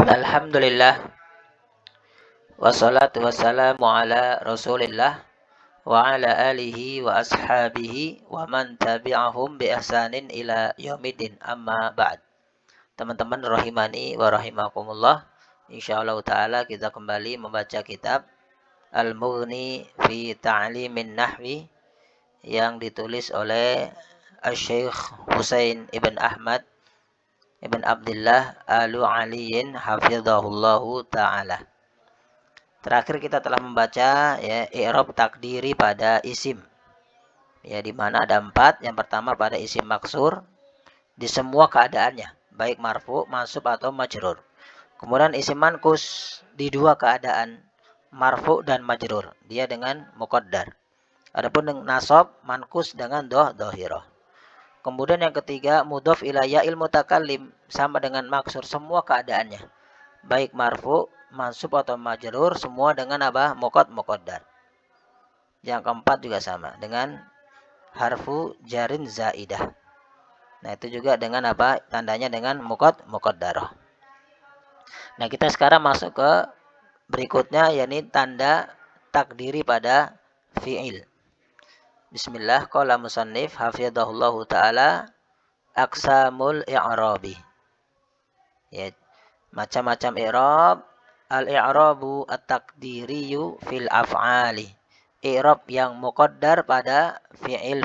Alhamdulillah wassalatu wassalamu ala Rasulillah wa ala alihi wa ashabihi wa man tabi'ahum bi ihsanin ila yaumiddin amma ba'd. Teman-teman rahimani wa rahimakumullah. Insyaallah taala kita kembali membaca kitab Al-Mughni fi Ta'limin Nahwi yang ditulis oleh Asy-Syaikh Husain ibn Ahmad ibn Abdullah Al-Aliyin hafizahullahu taala. Terakhir kita telah membaca ya i'rab takdiri pada isim. Ya, di mana ada 4. Yang pertama pada isim maksur di semua keadaannya, baik marfu, mansub atau majrur. Kemudian isim mankus di 2 keadaan, marfu dan majrur. Dia dengan muqaddar. Adapun dengan nasab, mankus dengan dhahirah. Kemudian yang ketiga mudhof ila ya'il mutakallim sama dengan maksur semua keadaannya. Baik marfu, mansub atau majrur semua dengan apa? Muqaddar. Yang keempat juga sama dengan harfu jarin zaidah. Nah, itu juga dengan apa? Tandanya dengan muqaddarah. Nah, kita sekarang masuk ke berikutnya yakni tanda takdiri pada fi'il. Bismillah, qala musannif hafizahullahu taala aqsamul i'rabi. Ya, macam-macam i'rab. Al-i'rabu at-taqdiriyu fil af'ali. I'rab yang muqaddar pada fi'il.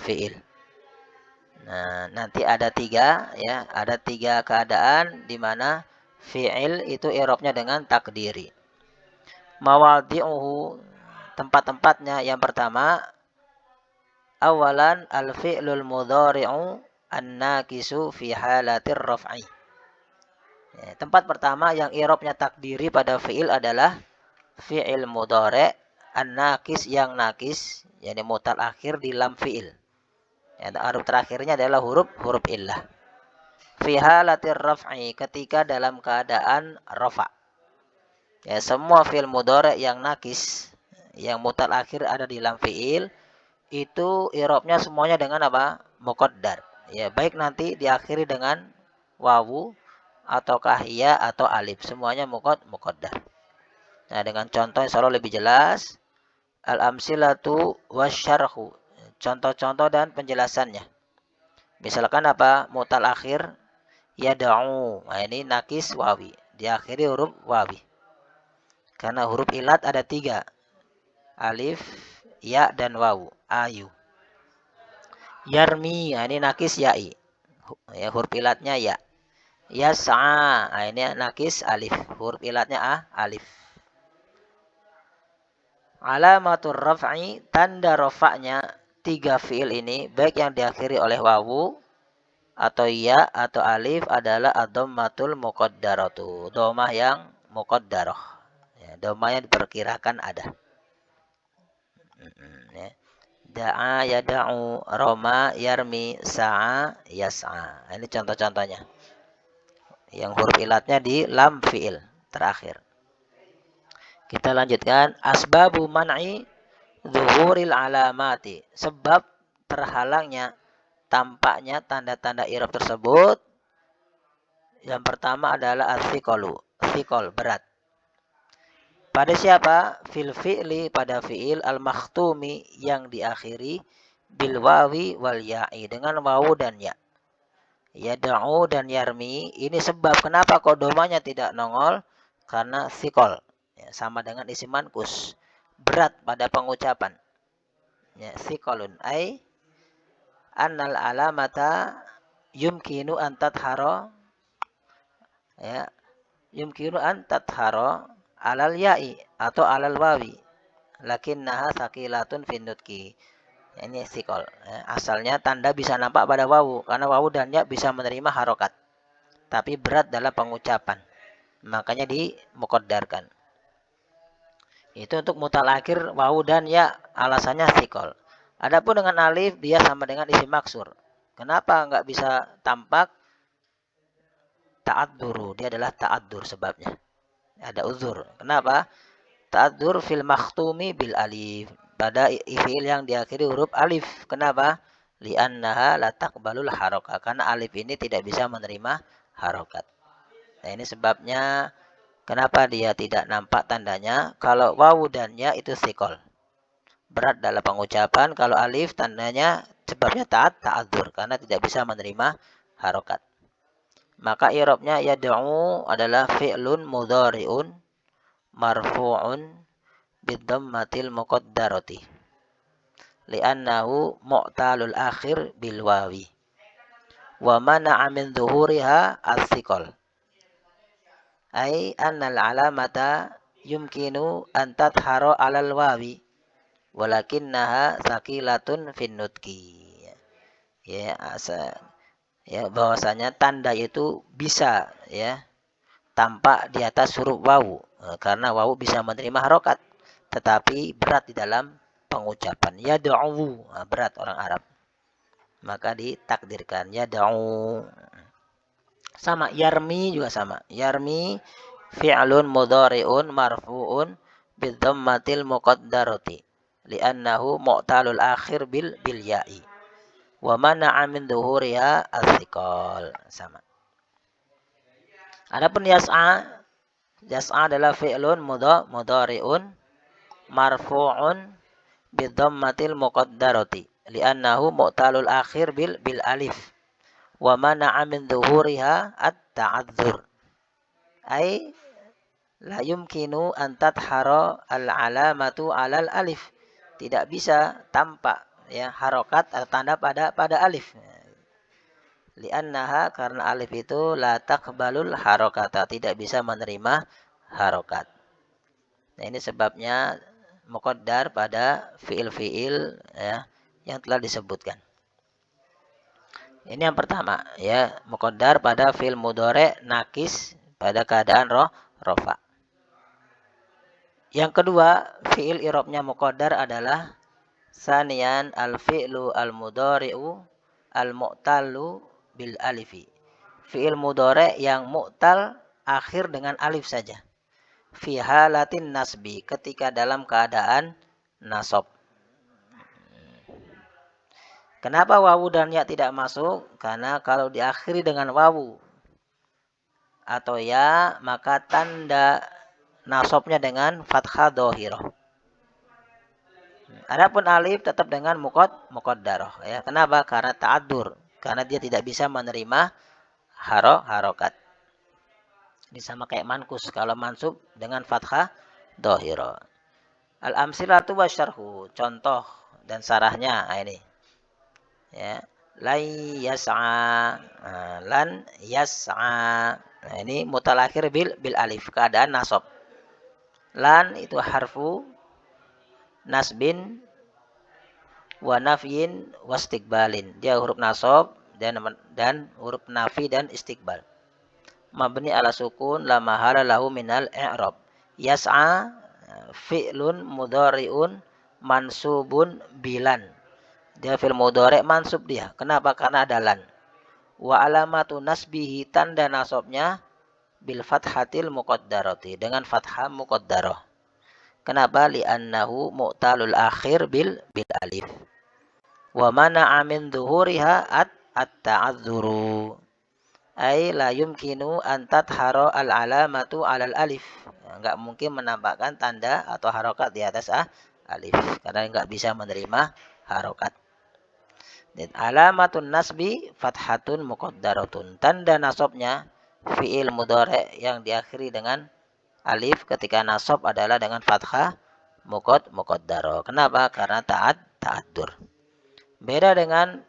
Nah, nanti ada 3 ya, ada 3 keadaan di mana fi'il itu i'rabnya dengan takdiri. Mawadhi'uhu, tempat-tempatnya yang pertama awalan al-fi'lul mudhari'u an-naqisu fi halatir raf'i. Ya, tempat pertama yang i'rabnya takdiri pada fi'il adalah fi'il mudhari' an-naqis yang nakis, yakni mutal akhir di lam fi'il. Ya, huruf terakhirnya adalah huruf illah. Fi halatir raf'i, ketika dalam keadaan rafa. Ya, semua fi'il mudhari' yang nakis, yang mutal akhir ada di lam fi'il, itu i'rabnya semuanya dengan apa? Muqaddar. Ya, baik nanti diakhiri dengan wawu ataukah ya atau alif, semuanya muqaddar. Nah, dengan contoh insyaallah lebih jelas. Al-amsilatu wasyarhu, contoh-contoh dan penjelasannya. Misalkan apa? Mutal akhir yad'u. Nah, ini nakis wawi, diakhiri huruf wawi. Karena huruf ilat ada 3. Alif, ya dan wawu. Ayu. Yarmi, nah ini nakis ya'i. Ya, huruf ilatnya ya. Yas'a, nah ini nakis alif. Huruf ilatnya alif. Alamatur raf'i, tanda rafa'nya 3 fi'il ini, baik yang diakhiri oleh wawu atau ya atau alif adalah ad-dhammatul muqaddaratu. Dhammah yang muqaddarah. Ya, dhammah yang diperkirakan ada. Ya. Da'a yada'u, roma yarmi, sa'a yas'a. Ini contoh-contohnya. Yang huruf ilatnya di lam fi'il terakhir. Kita lanjutkan. Asbabu man'i zuhuril alamati. Sebab terhalangnya tampaknya tanda-tanda i'rab tersebut. Yang pertama adalah as-thiqalu. Thiqal, berat. Pada siapa? Fil fi'li, pada fi'il al-makhtumi yang diakhiri bil wawi wal ya'i, dengan wawu dan ya. Yada'u dan yarmi, ini sebab kenapa kok domanya tidak nongol? Karena thiqal. Ya, sama dengan isim mankus. Berat pada pengucapan. Ya, thiqalun ay annal alamata yumkinu an tathara, ya, yumkinu an tathara alal ya'i atau alal wawi, lakinnaha thaqilatun fin nutqi. Ya, ini thiqal. Ya, asalnya tanda bisa nampak pada wawu karena wawu dan ya bisa menerima harokat, tapi berat dalam pengucapan, makanya dimuqaddarkan. Itu untuk mutal akhir wawu dan ya, alasannya thiqal. Adapun dengan alif dia sama dengan isim maksur. Kenapa enggak bisa tampak? Ta'adzuru, dia adalah ta'adzur sebabnya. Ada uzur. Kenapa? Ta'adzur fil makhtumi bil alif. Pada fi'il yang diakhiri huruf alif. Kenapa? Li'annaha la taqbalul harokat. Karena alif ini tidak bisa menerima harokat. Nah, ini sebabnya Kenapa dia tidak nampak tandanya? Kalau wawu dan ya itu sikol. Berat dalam pengucapan. Kalau alif tandanya sebabnya ta'adzur. Karena tidak bisa menerima harokat. Maka i'rabnya yad'u adalah fi'lun mudhari'un marfu'un bidhammatil muqaddarati. Li'annahu mu'talul akhir bil wawi. Wa mana'a min dhuhuriha as-siqal. Ai annal alamata yumkinu an tathhara 'alal wawi walakinnaha saqilatun fin nutqi. Ya, bahwasanya tanda itu bisa ya tampak di atas huruf wawu karena wawu bisa menerima harokat tetapi berat di dalam pengucapan. Yad'u berat orang Arab. Maka ditakdirkan yad'u. Sama yarmi juga sama. Yarmi fi'lun mudhari'un marfu'un bidhammatil muqaddarati li'annahu mu'talul akhir bil ya'i. Wa mana'a min dhuhuriha as-siqal. Sama. Adapun yas'a adalah fi'lun mudhari'un marfu'un bidhammatil muqaddarati li'annahu mu'talul akhir bil alif. Wa mana'a min dhuhuriha at-ta'adzur. Ai la yumkinu an tathhara al-alamatu 'alal alif. Tidak bisa tampak ya harokat atau tanda pada alif. Li'annaha karena alif itu la taqbalul harokata, tidak bisa menerima harokat. Nah, ini sebabnya muqaddar pada fiil-fiil ya yang telah disebutkan. Ini yang pertama ya, muqaddar pada fiil mudhari' nakis pada keadaan rofa. Yang kedua, fiil i'rabnya muqaddar adalah saniyan al-fi'lu al-mudhari'u al-mu'tallu bil alifi. Fiil mudhari' yang mu'tal akhir dengan alif saja. Fi halatin nasbi, ketika dalam keadaan nasab. Kenapa wawu dan ya tidak masuk? Karena kalau diakhiri dengan wawu atau ya, maka tanda nasabnya dengan fathah dhahirah. Adapun alif tetap dengan muqaddarah. Ya. Kenapa? Karena ta'adzur. Karena dia tidak bisa menerima harokat. Ini sama kayak mankus. Kalau mansub dengan fathah dhahirah. Al-amsilatu wasyarhu. Contoh dan sarahnya. Nah, ini. Ya, lan yas'a, lan yas'a. Nah, ini mutalakhir bil alif, keadaan nasab. Lan itu harfu nasbin wa nafyin wa istiqbalin. Dia huruf nasab dan huruf nafi dan istiqbal. Mabni ala sukun la mahala lahu minal i'rab. Yas'a fi'lun mudhari'un mansubun bilan. Dia fi'il mudhari' mansub dia. Kenapa? Karena ada lan. Wa alamatu nasbihi, tanda nasabnya bil fathatil muqaddarati, dengan fathah muqaddarah. Kenapa? Li'annahu mu'talul akhir bil alif. Wa mana'a min dhuhuriha at-ta'adzuru. Ai la yumkinu an tathhara al-alamatu 'alal alif. Enggak mungkin menampakkan tanda atau harokat di atas alif karena enggak bisa menerima harokat. Dan alamatun nasbi fathatun muqaddaratun. Tanda nasabnya fi'il mudhari' yang diakhiri dengan alif ketika nasab adalah dengan fathah muqaddarah. Kenapa? Karena ta'addur. Beda dengan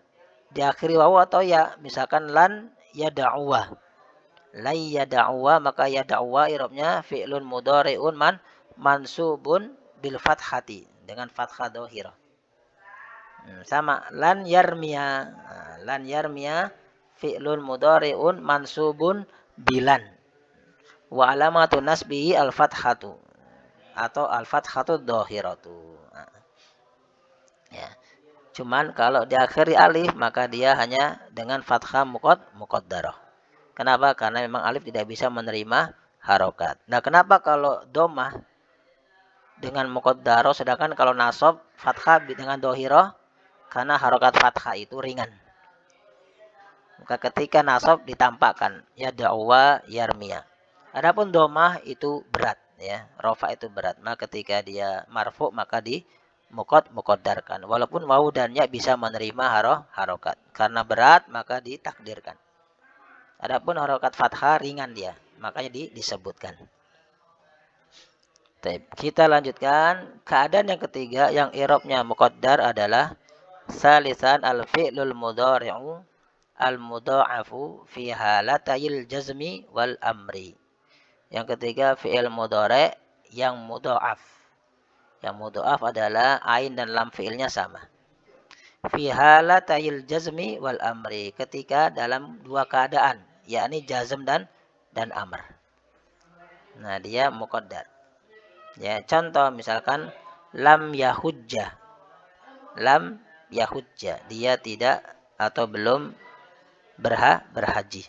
diakhiri wawu atau ya. Misalkan lan yada'uwa. Lan yada'uwa, maka yada'uwa i'rabnya fi'lun mudhari'un mansubun bil fathati, dengan fathah dhahirah. Sama lan yarmiya. Lan yarmiya fi'lun mudhari'un mansubun bilan. Wa alamatu nasbihi al-fathatu atau al-fathatu dhahiratu. Ya. Cuman kalau diakhiri alif maka dia hanya dengan fathah muqaddarah. Kenapa? Karena memang alif tidak bisa menerima harokat. Nah, kenapa kalau dhammah dengan muqaddarah sedangkan kalau nasab fathah dengan dhahirah? Karena harokat fathah itu ringan. Maka ketika nasab ditampakkan ya da'wa yarmiya. Adapun domah itu berat ya, rofa itu berat. Maka ketika dia marfu maka di muqaddarkan. Walaupun wawu dan ya bisa menerima harokat. Karena berat maka ditakdirkan. Adapun harokat fathah ringan dia, makanya disebutkan. Kita lanjutkan. Keadaan yang ketiga yang i'rabnya muqaddar adalah salisan al-fi'lul mudhari'u al-mudha'afu fi halatayil jazmi wal amri. Yang ketiga fi'il mudhari' yang mudha'af. Yang mudha'af adalah ain dan lam fi'ilnya sama. Fi halatayil jazmi wal amri, ketika dalam dua keadaan, yakni jazm dan amr. Nah, dia muqaddar. Ya, contoh misalkan lam yahujjah. Lam yahujjah, dia tidak atau belum berhaji.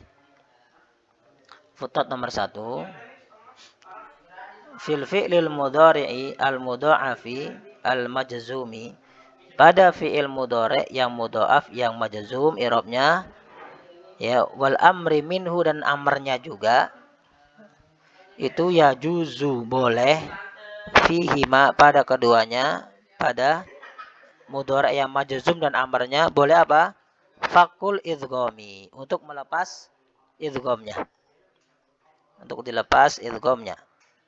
Footnote nomor 1. Fil fi'lil mudhari'i al-mudha'afi al-majzumi, pada fi'il mudhari' yang mudha'af yang majzum i'rabnya ya wal amri minhu, dan amarnya juga itu ya juzu boleh fihima pada keduanya, pada mudhari' yang majzum dan amarnya boleh apa? Fakul idghami, untuk melepas idghamnya. Untuk dilepas idghamnya.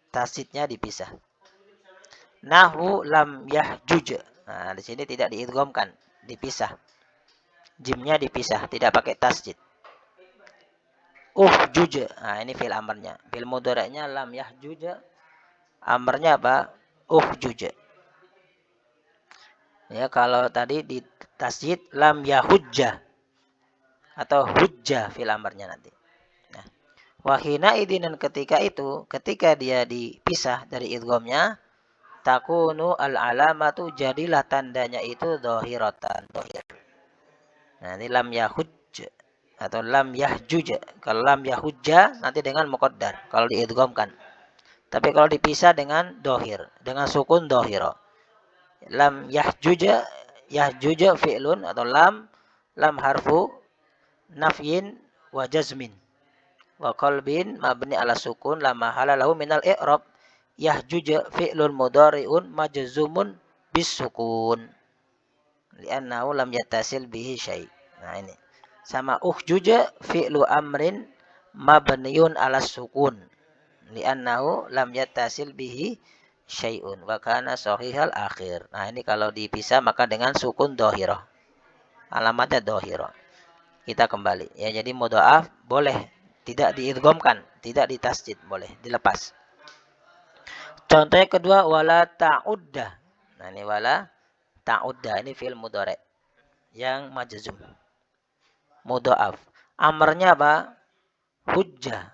Tasdidnya dipisah. Nahu lam yahjuj. Nah, di sini tidak diidghamkan, dipisah. Jimnya dipisah, tidak pakai tasdid. Uhjuj. Nah, ini fi'il amarnya. Fi'il mudhari'nya lam yahjuj. Amarnya apa? Uhjuj. Ya, kalau tadi di tasdid lam yahujjah atau hujjah fi'il amarnya nanti. Nah, wahina idin, dan ketika itu, ketika dia dipisah dari idghamnya, takunu al-alamatu, jadilah tandanya itu dhahiratan, dhahir. Nah, ini lam yahujj atau lam yahjuj. Kalau lam yahujja nanti dengan muqaddar kalau diidghamkan. Tapi kalau dipisah dengan dhahir, dengan sukun dhahira. Lam yahjuj, yahjuj fi'lun atau lam harfu nafyin wa jazmin wa qalbin mabni ala sukun la mahala lahu minal i'rab. Yahjuj fi'lun mudhari'un majzumun bis sukun li'annahu lam yattasil bihi syai'. Nah, ini sama uhjuj fi'lu amrin mabniun ala sukun li'annahu lam yattasil bihi syai'un wa kana sahihal akhir. Nah, ini kalau dipisah maka dengan sukun dhahirah, alamatnya dhahirah. Kita kembali ya, jadi mudha'af boleh tidak diidghamkan, tidak ditasdid, boleh dilepas. Contohnya kedua, wala ta'udda. Nah, ini wala ta'udda, ini fi'il mudhari' yang majzum mudha'af. Amarnya apa? Hujjah.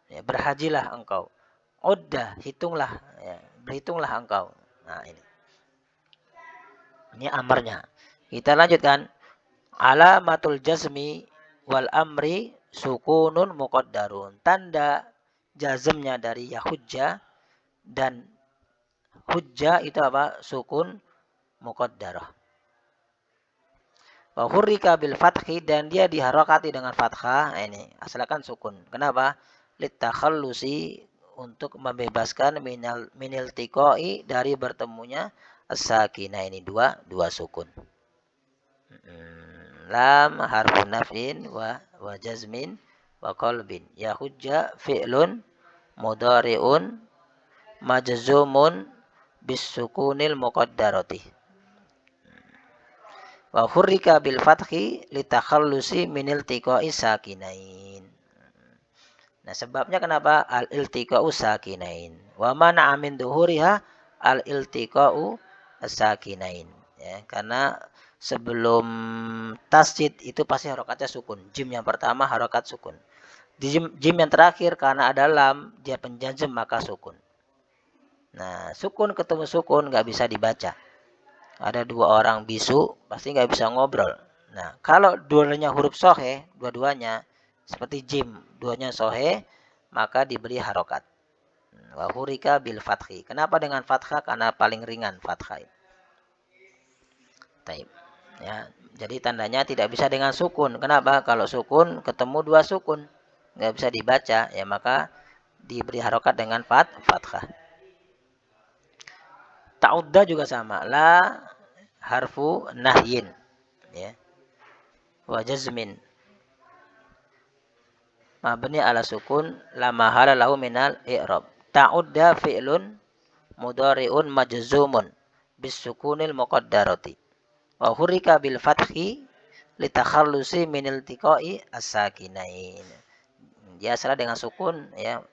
Ya, berhajilah engkau. Udda, hitunglah, ya, berhitunglah engkau. Nah, ini. Ini amarnya. Kita lanjutkan. Alamatul jazmi wal amri sukunun muqaddarun. Tanda jazmnya dari yahujjah dan hujjah itu apa? Sukun muqaddarah. Wa hurrika bil fathi, dan dia diharokati dengan fathah. Nah, ini asalkan sukun. Kenapa? Litakhallusi, untuk membebaskan minil tiqoi, dari bertemunya as-sakinah. Ini dua sukun. Lam harfu naf'in wa jazmin wa qalbin. Yahujja fi'lun mudhari'un majzumun bis sukunil muqaddarati. Wa hurrika bil fathi litakhallusi minil tiqa'i sakinain. Nah, sebabnya kenapa al-iltiqa'u sakinain. Wa mana'a min duhuriha al-iltiqa'u sakinain. Ya, karena sebelum tasdid itu pasti harokatnya sukun. Jim yang pertama harokat sukun. Di jim yang terakhir karena ada lam, dia penjazm maka sukun. Nah, sukun ketemu sukun nggak bisa dibaca. Ada dua orang bisu pasti nggak bisa ngobrol. Nah, kalau dua-duanya huruf sohe, dua-duanya seperti jim, duanya sohe, maka diberi harokat. Wa hurika bil fathi. Kenapa dengan fathah? Karena paling ringan fathah. Taib. Ya, jadi tandanya tidak bisa dengan sukun. Kenapa? Kalau sukun ketemu dua sukun, nggak bisa dibaca, ya maka diberi harokat dengan fathah. Ta'udda juga sama. La harfu nahyin. Ya. Wa jazmin. Mabni ala sukun la mahala lahu minal i'rab. Ta'udda fi'lun mudhari'un majzumun bis sukunil muqaddarati. Wa hurika bil fathi litakhallusi min iltiqai as-sakinain. Dia salah dengan sukun ya.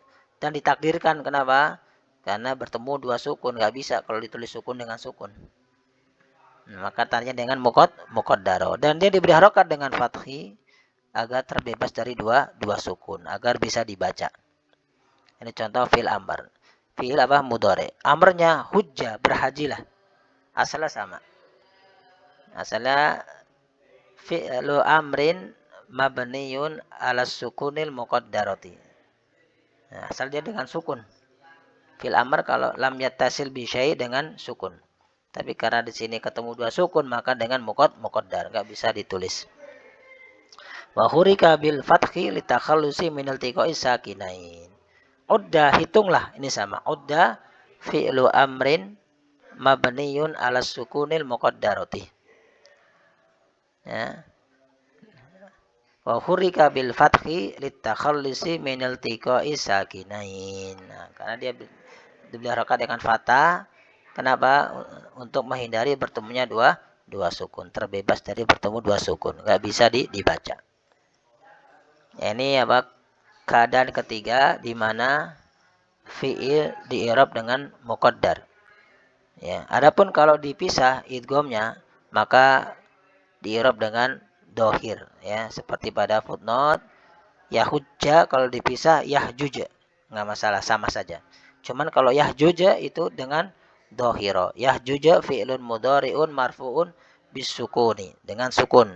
Dan ditakdirkan kenapa? Karena bertemu dua sukun, nggak bisa kalau ditulis sukun dengan sukun. Maka tanya dengan muqaddaro. Dan dia diberi harokat dengan fathi agar terbebas dari dua sukun, agar bisa dibaca. Ini contoh fi'il amr. Fi'il apa? Mudhari. Amrnya hujjah, berhajilah. Asalnya sama. Asalnya fi'lu amrin mabniyun ala sukunil muqaddarati. Nah, asal dia dengan sukun. Fil amr kalau lam yattasil bi syai' dengan sukun. Tapi karena di sini ketemu dua sukun maka dengan muqaddar, enggak bisa ditulis. Wa hurika bil fathi litakhallusi min iltiqai sakinain. Udda, hitunglah, ini sama. Udda fi'lu amrin mabniyun ala sukunil muqaddarati. Ya. Wa hurika bil fathi litakhallusi min iltiqai sakinain. Nah, karena dia diberi harokat dengan fathah. Kenapa? Untuk menghindari bertemunya dua sukun. Terbebas dari bertemu dua sukun. Nggak bisa dibaca. Ini apa? Keadaan ketiga di mana fi'il di-i'rab dengan muqaddar. Ya, adapun kalau dipisah idghamnya maka di-i'rab dengan dohir. Ya, seperti pada footnote yahujja kalau dipisah yahjuj. Nggak masalah, sama saja. Cuman kalau yahjuj itu dengan dohiro. Yahjuj fi'lun mudhari'un marfu'un bisukuni. Dengan sukun.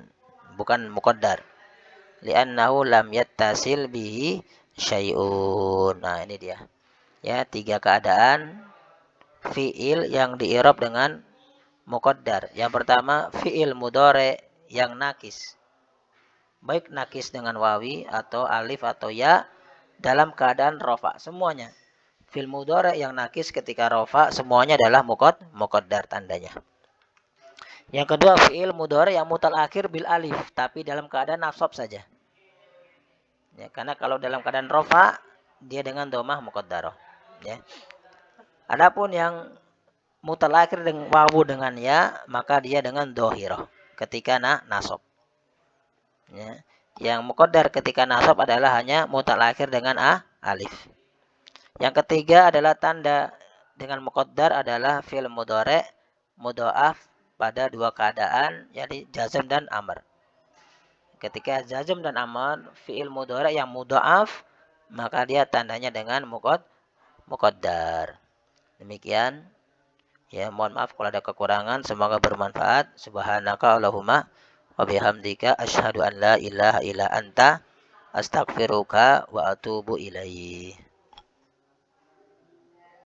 Bukan muqaddar. Li'annahu lam yattasil bihi syai'un. Nah ini dia. Ya, tiga keadaan fi'il yang di-i'rab dengan muqaddar. Yang pertama fi'il mudhari' yang nakis. Baik nakis dengan wawi atau alif atau ya dalam keadaan rofa. Semuanya. Fil mudhari' yang nakis ketika rofa semuanya adalah muqaddar tandanya. Yang kedua fi'il mudhari' yang mutal akhir bil alif tapi dalam keadaan nasab saja. Ya, karena kalau dalam keadaan rofa dia dengan domah muqaddarah. Ya. Adapun yang mutal akhir dengan wawu dengan ya maka dia dengan dohirah ketika nasab. Ya. Yang muqaddar ketika nasab adalah hanya mutal akhir dengan alif. Yang ketiga adalah tanda dengan muqaddar adalah fi'il mudhari' mudha'af pada dua keadaan yakni jazm dan amr. Ketika jazm dan amr fi'il mudhari' yang mudha'af maka dia tandanya dengan muqaddar. Demikian. Ya, mohon maaf kalau ada kekurangan, semoga bermanfaat. Subhanaka Allahumma wa bihamdika asyhadu an la ilaha illa anta astaghfiruka wa atubu ilaih.